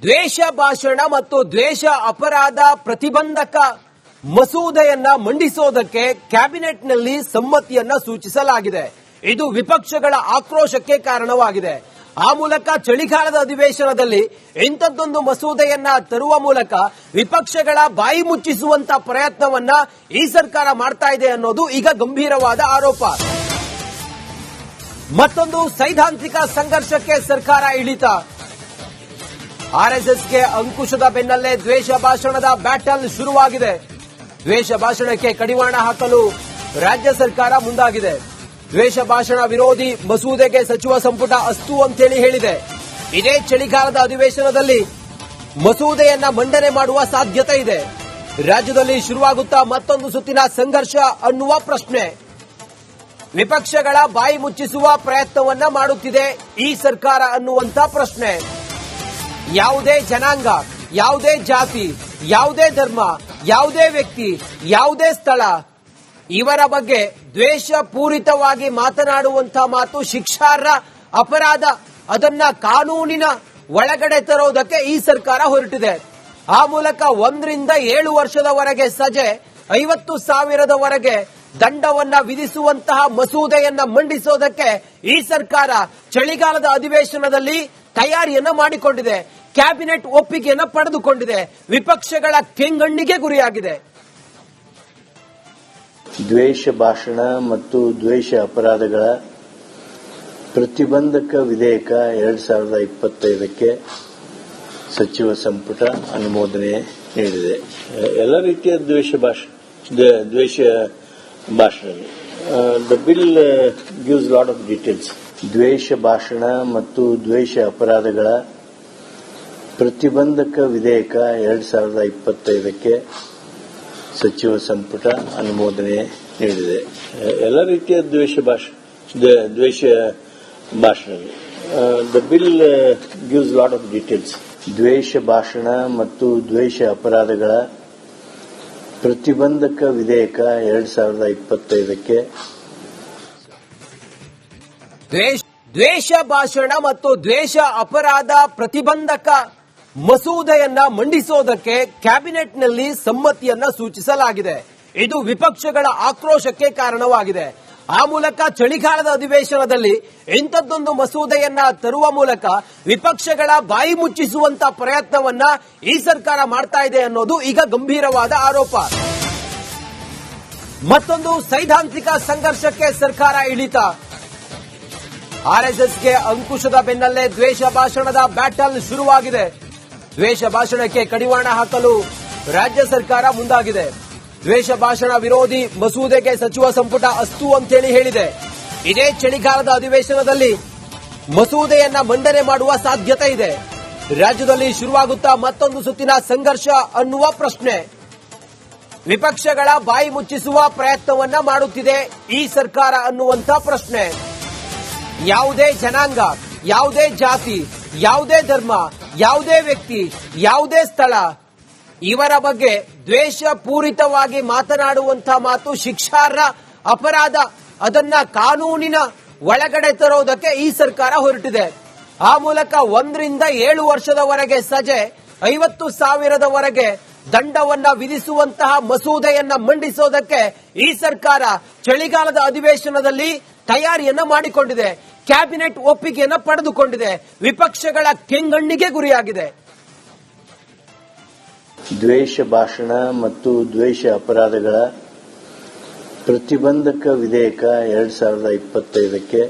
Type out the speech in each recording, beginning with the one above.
ದ್ವೇಷ ಭಾಷಣ ಮತ್ತು ದ್ವೇಷ ಅಪರಾಧ ಪ್ರತಿಬಂಧಕ ಮಸೂದೆಯನ್ನ ಮಂಡಿಸೋದಕ್ಕೆ ಕ್ಯಾಬಿನೆಟ್ನಲ್ಲಿ ಸಮ್ಮತಿಯನ್ನ ಸೂಚಿಸಲಾಗಿದೆ. ಇದು ವಿಪಕ್ಷಗಳ ಆಕ್ರೋಶಕ್ಕೆ ಕಾರಣವಾಗಿದೆ. ಆ ಮೂಲಕ ಚಳಿಗಾಲದ ಅಧಿವೇಶನದಲ್ಲಿ ಇಂಥದ್ದೊಂದು ಮಸೂದೆಯನ್ನ ತರುವ ಮೂಲಕ ವಿಪಕ್ಷಗಳ ಬಾಯಿ ಮುಚ್ಚಿಸುವಂತ ಪ್ರಯತ್ನವನ್ನ ಈ ಸರ್ಕಾರ ಮಾಡ್ತಾ ಇದೆ ಅನ್ನೋದು ಈಗ ಗಂಭೀರವಾದ ಆರೋಪ. ಮತ್ತೊಂದು ಸೈದ್ಧಾಂತಿಕ ಸಂಘರ್ಷಕ್ಕೆ ಸರ್ಕಾರ ಇಳಿತ. ಆರ್ಎಸ್ಎಸ್ಗೆ ಅಂಕುಶದ ಬೆನ್ನಲ್ಲೇ ದ್ವೇಷ ಭಾಷಣದ ಬ್ಯಾಟಲ್ ಶುರುವಾಗಿದೆ. ದ್ವೇಷ ಭಾಷಣಕ್ಕೆ ಕಡಿವಾಣ ಹಾಕಲು ರಾಜ್ಯ ಸರ್ಕಾರ ಮುಂದಾಗಿದೆ. ದ್ವೇಷ ಭಾಷಣ ವಿರೋಧಿ ಮಸೂದೆಗೆ ಸಚಿವ ಸಂಪುಟ ಅಸ್ತು ಅಂತೇಳಿ ಹೇಳಿದೆ. ಇದೇ ಚಳಿಗಾಲದ ಅಧಿವೇಶನದಲ್ಲಿ ಮಸೂದೆಯನ್ನ ಮಂಡನೆ ಮಾಡುವ ಸಾಧ್ಯತೆ ಇದೆ. ರಾಜ್ಯದಲ್ಲಿ ಶುರುವಾಗುತ್ತಾ ಮತ್ತೊಂದು ಸುತ್ತಿನ ಸಂಘರ್ಷ ಅನ್ನುವ ಪ್ರಶ್ನೆ. ವಿಪಕ್ಷಗಳ ಬಾಯಿ ಮುಚ್ಚಿಸುವ ಪ್ರಯತ್ನವನ್ನ ಮಾಡುತ್ತಿದೆ ಈ ಸರ್ಕಾರ ಅನ್ನುವಂತ ಪ್ರಶ್ನೆ. ಯಾವುದೇ ಜನಾಂಗ, ಯಾವುದೇ ಜಾತಿ, ಯಾವುದೇ ಧರ್ಮ, ಯಾವುದೇ ವ್ಯಕ್ತಿ, ಯಾವುದೇ ಸ್ಥಳ ಇವರ ಬಗ್ಗೆ ದ್ವೇಷ ಪೂರಿತವಾಗಿ ಮಾತನಾಡುವಂತಹ ಮಾತು ಶಿಕ್ಷಾರ್ಹ ಅಪರಾಧ. ಅದನ್ನ ಕಾನೂನಿನ ಒಳಗಡೆ ತರೋದಕ್ಕೆ ಈ ಸರ್ಕಾರ ಹೊರಟಿದೆ. ಆ ಮೂಲಕ 1 ರಿಂದ 7 ವರ್ಷದವರೆಗೆ ಸಜೆ, 50,000 ದಂಡವನ್ನ ವಿಧಿಸುವಂತಹ ಮಸೂದೆಯನ್ನ ಮಂಡಿಸೋದಕ್ಕೆ ಈ ಸರ್ಕಾರ ಚಳಿಗಾಲದ ಅಧಿವೇಶನದಲ್ಲಿ ತಯಾರಿಯನ್ನ ಮಾಡಿಕೊಂಡಿದೆ. ಕ್ಯಾಬಿನೆಟ್ ಒಪ್ಪಿಗೆಯನ್ನ ಪಡೆದುಕೊಂಡಿದೆ. ವಿಪಕ್ಷಗಳ ಕೆಂಗಣ್ಣಿಗೆ ಗುರಿಯಾಗಿದೆ. ದ್ವೇಷ ಭಾಷಣ ಮತ್ತು ದ್ವೇಷ ಅಪರಾಧಗಳ ಪ್ರತಿಬಂಧಕ ವಿಧೇಯಕ 2025ಕ್ಕೆ ಸಚಿವ ಸಂಪುಟ ಅನುಮೋದನೆ ನೀಡಿದೆ. ಎಲ್ಲ ರೀತಿಯ ದ್ವೇಷ ಭಾಷಣ the bill gives lot of details. ದ್ವೇಷ ಭಾಷಣ ಮತ್ತು ದ್ವೇಷ ಅಪರಾಧಗಳ ಪ್ರತಿಬಂಧಕ ವಿಧೇಯಕ 2025ಕ್ಕೆ ಸಚಿವ ಸಂಪುಟ ಅನುಮೋದನೆ ನೀಡಿದೆ. ಎಲ್ಲ ರೀತಿಯ ದ್ವೇಷ ಭಾಷಣ the bill gives lot of details. ದ್ವೇಷ ಭಾಷಣ ಮತ್ತು ದ್ವೇಷ ಅಪರಾಧಗಳ ಪ್ರತಿಬಂಧಕ ವಿಧೇಯಕ 2025ಕ್ಕೆ ದ್ವೇಷ ಭಾಷಣ ಮತ್ತು ದ್ವೇಷ ಅಪರಾಧ ಪ್ರತಿಬಂಧಕ ಮಸೂದೆಯನ್ನ ಮಂಡಿಸೋದಕ್ಕೆ ಕ್ಯಾಬಿನೆಟ್ನಲ್ಲಿ ಸಮ್ಮತಿಯನ್ನ ಸೂಚಿಸಲಾಗಿದೆ. ಇದು ವಿಪಕ್ಷಗಳ ಆಕ್ರೋಶಕ್ಕೆ ಕಾರಣವಾಗಿದೆ. ಆ ಮೂಲಕ ಚಳಿಗಾಲದ ಅಧಿವೇಶನದಲ್ಲಿ ಇಂಥದ್ದೊಂದು ಮಸೂದೆಯನ್ನ ತರುವ ಮೂಲಕ ವಿಪಕ್ಷಗಳ ಬಾಯಿ ಮುಚ್ಚಿಸುವಂತ ಪ್ರಯತ್ನವನ್ನ ಈ ಸರ್ಕಾರ ಮಾಡ್ತಾ ಇದೆ ಅನ್ನೋದು ಈಗ ಗಂಭೀರವಾದ ಆರೋಪ. ಮತ್ತೊಂದು ಸೈದ್ಧಾಂತಿಕ ಸಂಘರ್ಷಕ್ಕೆ ಸರ್ಕಾರ ಇಳಿತ. ಆರ್ಎಸ್ಎಸ್ಗೆ ಅಂಕುಶದ ಬೆನ್ನಲ್ಲೇ ದ್ವೇಷ ಭಾಷಣದ ಬ್ಯಾಟಲ್ ಶುರುವಾಗಿದೆ. ದ್ವೇಷ ಭಾಷಣಕ್ಕೆ ಕಡಿವಾಣ ಹಾಕಲು ರಾಜ್ಯ ಸರ್ಕಾರ ಮುಂದಾಗಿದೆ. ದ್ವೇಷ ಭಾಷಣ ವಿರೋಧಿ ಮಸೂದೆಗೆ ಸಚಿವ ಸಂಪುಟ ಅಸ್ತು ಅಂತೇಳಿ ಹೇಳಿದೆ. ಇದೇ ಚಳಿಗಾಲದ ಅಧಿವೇಶನದಲ್ಲಿ ಮಸೂದೆಯನ್ನ ಮಂಡನೆ ಮಾಡುವ ಸಾಧ್ಯತೆ ಇದೆ. ರಾಜ್ಯದಲ್ಲಿ ಶುರುವಾಗುತ್ತಾ ಮತ್ತೊಂದು ಸುತ್ತಿನ ಸಂಘರ್ಷ ಅನ್ನುವ ಪ್ರಶ್ನೆ. ವಿಪಕ್ಷಗಳ ಬಾಯಿ ಮುಚ್ಚಿಸುವ ಪ್ರಯತ್ನವನ್ನ ಮಾಡುತ್ತಿದೆ ಈ ಸರ್ಕಾರ ಅನ್ನುವಂತ ಪ್ರಶ್ನೆ. ಯಾವುದೇ ಜನಾಂಗ, ಯಾವುದೇ ಜಾತಿ, ಯಾವುದೇ ಧರ್ಮ, ಯಾವುದೇ ವ್ಯಕ್ತಿ, ಯಾವುದೇ ಸ್ಥಳ ಇವರ ಬಗ್ಗೆ ದ್ವೇಷ ಪೂರಿತವಾಗಿ ಮಾತನಾಡುವಂತಹ ಮಾತು ಶಿಕ್ಷಾರ್ಹ ಅಪರಾಧ. ಅದನ್ನ ಕಾನೂನಿನ ಒಳಗಡೆ ತರೋದಕ್ಕೆ ಈ ಸರ್ಕಾರ ಹೊರಟಿದೆ. ಆ ಮೂಲಕ 1 ರಿಂದ 7 ವರ್ಷದವರೆಗೆ ಸಜೆ, 50,000 ದಂಡವನ್ನ ವಿಧಿಸುವಂತಹ ಮಸೂದೆಯನ್ನ ಮಂಡಿಸೋದಕ್ಕೆ ಈ ಸರ್ಕಾರ ಚಳಿಗಾಲದ ಅಧಿವೇಶನದಲ್ಲಿ ತಯಾರಿಯನ್ನ ಮಾಡಿಕೊಂಡಿದೆ. ಕ್ಯಾಬಿನೆಟ್ ಒಪ್ಪಿಗೆಯನ್ನ ಪಡೆದುಕೊಂಡಿದೆ. ವಿಪಕ್ಷಗಳ ಕೆಂಗಣ್ಣಿಗೆ ಗುರಿಯಾಗಿದೆ. ದ್ವೇಷ ಭಾಷಣ ಮತ್ತು ದ್ವೇಷ ಅಪರಾಧಗಳ ಪ್ರತಿಬಂಧಕ ವಿಧೇಯಕ 2025ಕ್ಕೆ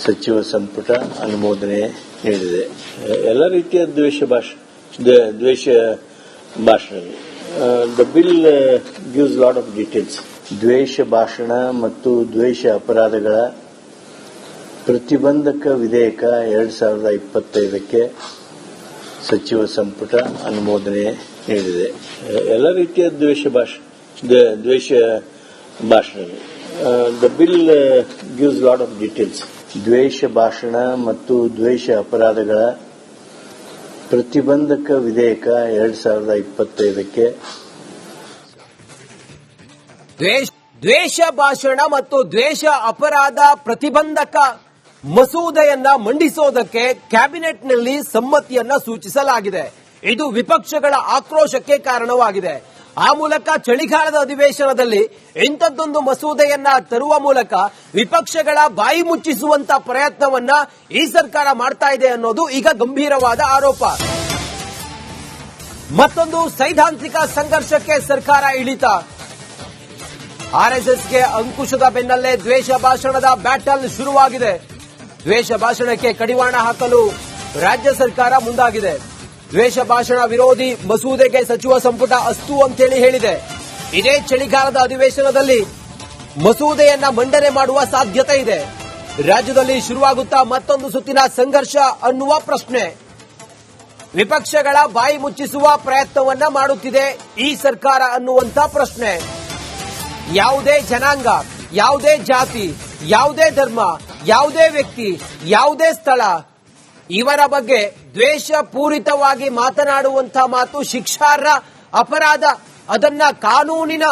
ಸಚಿವ ಸಂಪುಟ ಅನುಮೋದನೆ ನೀಡಿದೆ. ಎಲ್ಲ ರೀತಿಯ ದ್ವೇಷ ಭಾಷಣ the bill gives lot of details. ದ್ವೇಷ ಭಾಷಣ ಮತ್ತು ದ್ವೇಷ ಅಪರಾಧಗಳ ಪ್ರತಿಬಂಧಕ ವಿಧೇಯಕ 2025ಕ್ಕೆ ಸಚಿವ ಸಂಪುಟ ಅನುಮೋದನೆ ನೀಡಿದೆ. ಎಲ್ಲ ರೀತಿಯ ದ್ವೇಷ ಭಾಷಣ the bill gives lot of details. ದ್ವೇಷ ಭಾಷಣ ಮತ್ತು ದ್ವೇಷ ಅಪರಾಧಗಳ ಪ್ರತಿಬಂಧಕ ವಿಧೇಯಕ 2025ಕ್ಕೆ ದ್ವೇಷ ಭಾಷಣ ಮತ್ತು ದ್ವೇಷ ಅಪರಾಧ ಪ್ರತಿಬಂಧಕ ಮಸೂದೆಯನ್ನ ಮಂಡಿಸೋದಕ್ಕೆ ಕ್ಯಾಬಿನೆಟ್ನಲ್ಲಿ ಸಮ್ಮತಿಯನ್ನ ಸೂಚಿಸಲಾಗಿದೆ. ಇದು ವಿಪಕ್ಷಗಳ ಆಕ್ರೋಶಕ್ಕೆ ಕಾರಣವಾಗಿದೆ. ಆ ಮೂಲಕ ಚಳಿಗಾಲದ ಅಧಿವೇಶನದಲ್ಲಿ ಇಂಥದ್ದೊಂದು ಮಸೂದೆಯನ್ನ ತರುವ ಮೂಲಕ ವಿಪಕ್ಷಗಳ ಬಾಯಿ ಮುಚ್ಚಿಸುವಂತ ಪ್ರಯತ್ನವನ್ನ ಈ ಸರ್ಕಾರ ಮಾಡ್ತಾ ಇದೆ ಅನ್ನೋದು ಈಗ ಗಂಭೀರವಾದ ಆರೋಪ. ಮತ್ತೊಂದು ಸೈದ್ಧಾಂತಿಕ ಸಂಘರ್ಷಕ್ಕೆ ಸರ್ಕಾರ ಇಳಿತ. ಆರ್ಎಸ್ಎಸ್ಗೆ ಅಂಕುಶದ ಬೆನ್ನಲ್ಲೇ ದ್ವೇಷ ಭಾಷಣದ ಬ್ಯಾಟಲ್ ಶುರುವಾಗಿದೆ. ದ್ವೇಷ ಭಾಷಣಕ್ಕೆ ಕಡಿವಾಣ ಹಾಕಲು ರಾಜ್ಯ ಸರ್ಕಾರ ಮುಂದಾಗಿದೆ. ದ್ವೇಷ ಭಾಷಣ ವಿರೋಧಿ ಮಸೂದೆಗೆ ಸಚಿವ ಸಂಪುಟ ಅಸ್ತು ಅಂತೇಳಿ ಹೇಳಿದೆ. ಇದೇ ಚಳಿಗಾಲದ ಅಧಿವೇಶನದಲ್ಲಿ ಮಸೂದೆಯನ್ನ ಮಂಡನೆ ಮಾಡುವ ಸಾಧ್ಯತೆ ಇದೆ. ರಾಜ್ಯದಲ್ಲಿ ಶುರುವಾಗುತ್ತಾ ಮತ್ತೊಂದು ಸುತ್ತಿನ ಸಂಘರ್ಷ ಅನ್ನುವ ಪ್ರಶ್ನೆ. ವಿಪಕ್ಷಗಳ ಬಾಯಿ ಮುಚ್ಚಿಸುವ ಪ್ರಯತ್ನವನ್ನ ಮಾಡುತ್ತಿದೆ ಈ ಸರ್ಕಾರ ಅನ್ನುವಂತ ಪ್ರಶ್ನೆ. ಯಾವುದೇ ಜನಾಂಗ, ಯಾವುದೇ ಜಾತಿ, ಯಾವುದೇ ಧರ್ಮ, ಯಾವುದೇ ವ್ಯಕ್ತಿ, ಯಾವುದೇ ಸ್ಥಳ ಇವರ ಬಗ್ಗೆ ದ್ವೇಷ ಪೂರಿತವಾಗಿ ಮಾತನಾಡುವಂತಹ ಮಾತು ಶಿಕ್ಷಾರ್ಹ ಅಪರಾಧ. ಅದನ್ನ ಕಾನೂನಿನ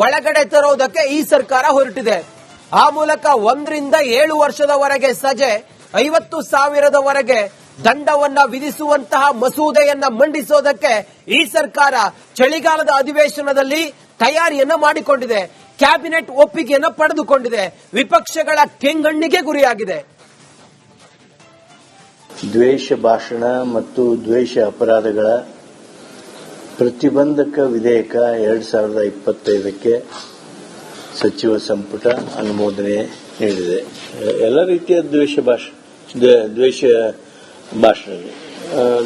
ಒಳಗಡೆ ತರೋದಕ್ಕೆ ಈ ಸರ್ಕಾರ ಹೊರಟಿದೆ. ಆ ಮೂಲಕ 1 ರಿಂದ 7 ವರ್ಷದವರೆಗೆ ಸಜೆ, 50,000ದವರೆಗೆ ದಂಡವನ್ನ ವಿಧಿಸುವಂತಹ ಮಸೂದೆಯನ್ನ ಮಂಡಿಸೋದಕ್ಕೆ ಈ ಸರ್ಕಾರ ಚಳಿಗಾಲದ ಅಧಿವೇಶನದಲ್ಲಿ ತಯಾರಿಯನ್ನ ಮಾಡಿಕೊಂಡಿದೆ. ಕ್ಯಾಬಿನೆಟ್ ಒಪ್ಪಿಗೆಯನ್ನು ಪಡೆದುಕೊಂಡಿದೆ. ವಿಪಕ್ಷಗಳ ಕೆಂಗಣ್ಣಿಗೆ ಗುರಿಯಾಗಿದೆ. ದ್ವೇಷ ಭಾಷಣ ಮತ್ತು ದ್ವೇಷ ಅಪರಾಧಗಳ ಪ್ರತಿಬಂಧಕ ವಿಧೇಯಕ 2025ಕ್ಕೆ ಸಚಿವ ಸಂಪುಟ ಅನುಮೋದನೆ ನೀಡಿದೆ. ಎಲ್ಲ ರೀತಿಯ ದ್ವೇಷ ಭಾಷಣ.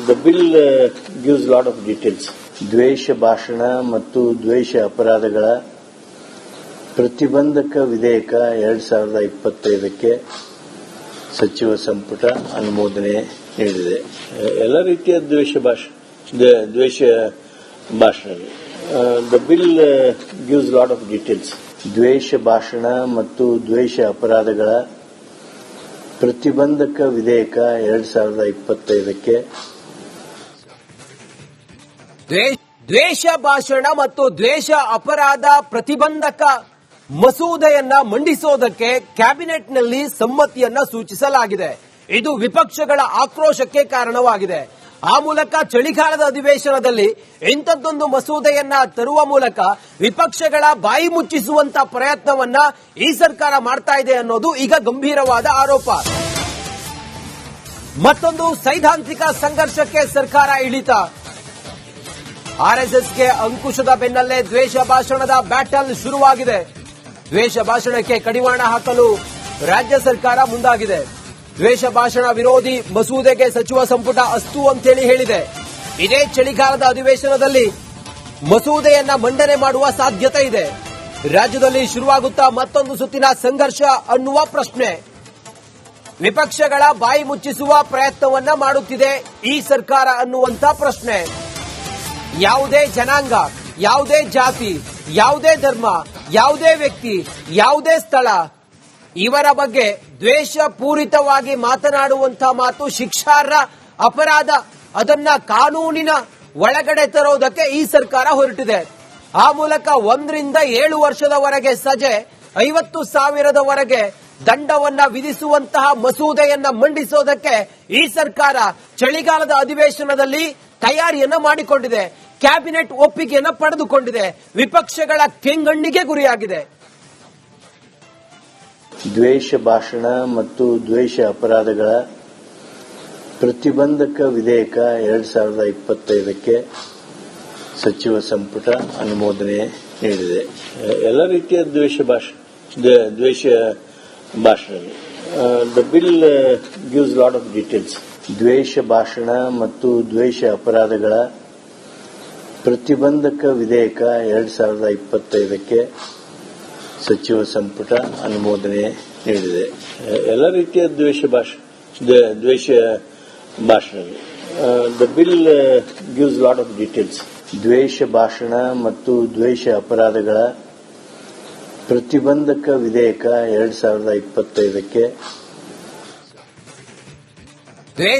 The bill gives lot of details. ದ್ವೇಷ ಭಾಷಣ ಮತ್ತು ದ್ವೇಷ ಅಪರಾಧಗಳ ಪ್ರತಿಬಂಧಕ ವಿಧೇಯಕ 2025ಕ್ಕೆ ಸಚಿವ ಸಂಪುಟ ಅನುಮೋದನೆ ನೀಡಿದೆ. ಎಲ್ಲ ರೀತಿಯ ದ್ವೇಷ ಭಾಷಣ. The bill gives lot of details. ದ್ವೇಷ ಭಾಷಣ ಮತ್ತು ದ್ವೇಷ ಅಪರಾಧಗಳ ಪ್ರತಿಬಂಧಕ ವಿಧೇಯಕ 2025ಕ್ಕೆ ದ್ವೇಷ ಭಾಷಣ ಮತ್ತು ದ್ವೇಷ ಅಪರಾಧ ಪ್ರತಿಬಂಧಕ ಮಸೂದೆಯನ್ನ ಮಂಡಿಸೋದಕ್ಕೆ ಕ್ಯಾಬಿನೆಟ್ನಲ್ಲಿ ಸಮ್ಮತಿಯನ್ನ ಸೂಚಿಸಲಾಗಿದೆ. ಇದು ವಿಪಕ್ಷಗಳ ಆಕ್ರೋಶಕ್ಕೆ ಕಾರಣವಾಗಿದೆ. ಆ ಮೂಲಕ ಚಳಿಗಾಲದ ಅಧಿವೇಶನದಲ್ಲಿ ಇಂಥದ್ದೊಂದು ಮಸೂದೆಯನ್ನ ತರುವ ಮೂಲಕ ವಿಪಕ್ಷಗಳ ಬಾಯಿ ಮುಚ್ಚಿಸುವಂತ ಪ್ರಯತ್ನವನ್ನ ಈ ಸರ್ಕಾರ ಮಾಡ್ತಾ ಇದೆ ಅನ್ನೋದು ಈಗ ಗಂಭೀರವಾದ ಆರೋಪ. ಮತ್ತೊಂದು ಸೈದ್ಧಾಂತಿಕ ಸಂಘರ್ಷಕ್ಕೆ ಸರ್ಕಾರ ಇಳಿತ. ಆರ್ಎಸ್ಎಸ್ಗೆ ಅಂಕುಶದ ಬೆನ್ನಲ್ಲೇ ದ್ವೇಷ ಭಾಷಣದ ಬ್ಯಾಟಲ್ ಶುರುವಾಗಿದೆ. ದ್ವೇಷ ಭಾಷಣಕ್ಕೆ ಕಡಿವಾಣ ಹಾಕಲು ರಾಜ್ಯ ಸರ್ಕಾರ ಮುಂದಾಗಿದೆ. ದ್ವೇಷ ಭಾಷಣ ವಿರೋಧಿ ಮಸೂದೆಗೆ ಸಚಿವ ಸಂಪುಟ ಅಸ್ತು ಅಂತೇಳಿ ಹೇಳಿದೆ. ಇದೇ ಚಳಿಗಾಲದ ಅಧಿವೇಶನದಲ್ಲಿ ಮಸೂದೆಯನ್ನ ಮಂಡನೆ ಮಾಡುವ ಸಾಧ್ಯತೆ ಇದೆ. ರಾಜ್ಯದಲ್ಲಿ ಶುರುವಾಗುತ್ತಾ ಮತ್ತೊಂದು ಸುತ್ತಿನ ಸಂಘರ್ಷ ಅನ್ನುವ ಪ್ರಶ್ನೆ. ವಿಪಕ್ಷಗಳ ಬಾಯಿ ಮುಚ್ಚಿಸುವ ಪ್ರಯತ್ನವನ್ನ ಮಾಡುತ್ತಿದೆ ಈ ಸರ್ಕಾರ ಅನ್ನುವಂತ ಪ್ರಶ್ನೆ. ಯಾವುದೇ ಜನಾಂಗ, ಯಾವುದೇ ಜಾತಿ, ಯಾವುದೇ ಧರ್ಮ, ಯಾವುದೇ ವ್ಯಕ್ತಿ, ಯಾವುದೇ ಸ್ಥಳ ಇವರ ಬಗ್ಗೆ ದ್ವೇಷ ಪೂರಿತವಾಗಿ ಮಾತನಾಡುವಂತಹ ಮಾತು ಶಿಕ್ಷಾರ್ಹ ಅಪರಾಧ. ಅದನ್ನ ಕಾನೂನಿನ ಒಳಗಡೆ ತರೋದಕ್ಕೆ ಈ ಸರ್ಕಾರ ಹೊರಟಿದೆ. ಆ ಮೂಲಕ 1 ರಿಂದ 7 ವರ್ಷದವರೆಗೆ ಸಜೆ, 50,000ದವರೆಗೆ ದಂಡವನ್ನ ವಿಧಿಸುವಂತಹ ಮಸೂದೆಯನ್ನ ಮಂಡಿಸೋದಕ್ಕೆ ಈ ಸರ್ಕಾರ ಚಳಿಗಾಲದ ಅಧಿವೇಶನದಲ್ಲಿ ತಯಾರಿಯನ್ನ ಮಾಡಿಕೊಂಡಿದೆ. ಕ್ಯಾಬಿನೆಟ್ ಒಪ್ಪಿಗೆಯನ್ನು ಪಡೆದುಕೊಂಡಿದೆ. ವಿಪಕ್ಷಗಳ ಕೆಂಗಣ್ಣಿಗೆ ಗುರಿಯಾಗಿದೆ. ದ್ವೇಷ ಭಾಷಣ ಮತ್ತು ದ್ವೇಷ ಅಪರಾಧಗಳ ಪ್ರತಿಬಂಧಕ ವಿಧೇಯಕ 2025ಕ್ಕೆ ಸಚಿವ ಸಂಪುಟ ಅನುಮೋದನೆ ನೀಡಿದೆ. ಎಲ್ಲ ರೀತಿಯ ದ್ವೇಷ ಭಾಷಣ. The bill gives lot of details. ದ್ವೇಷ ಭಾಷಣ ಮತ್ತು ದ್ವೇಷ ಅಪರಾಧಗಳ ಪ್ರತಿಬಂಧಕ ವಿಧೇಯಕ 2025ಕ್ಕೆ ಸಚಿವ ಸಂಪುಟ ಅನುಮೋದನೆ ನೀಡಿದೆ. ಎಲ್ಲ ರೀತಿಯ ದ್ವೇಷ ಭಾಷಣ. The bill gives lot of details. ದ್ವೇಷ ಭಾಷಣ ಮತ್ತು ದ್ವೇಷ ಅಪರಾಧಗಳ ಪ್ರತಿಬಂಧಕ ವಿಧೇಯಕ 2025ಕ್ಕೆ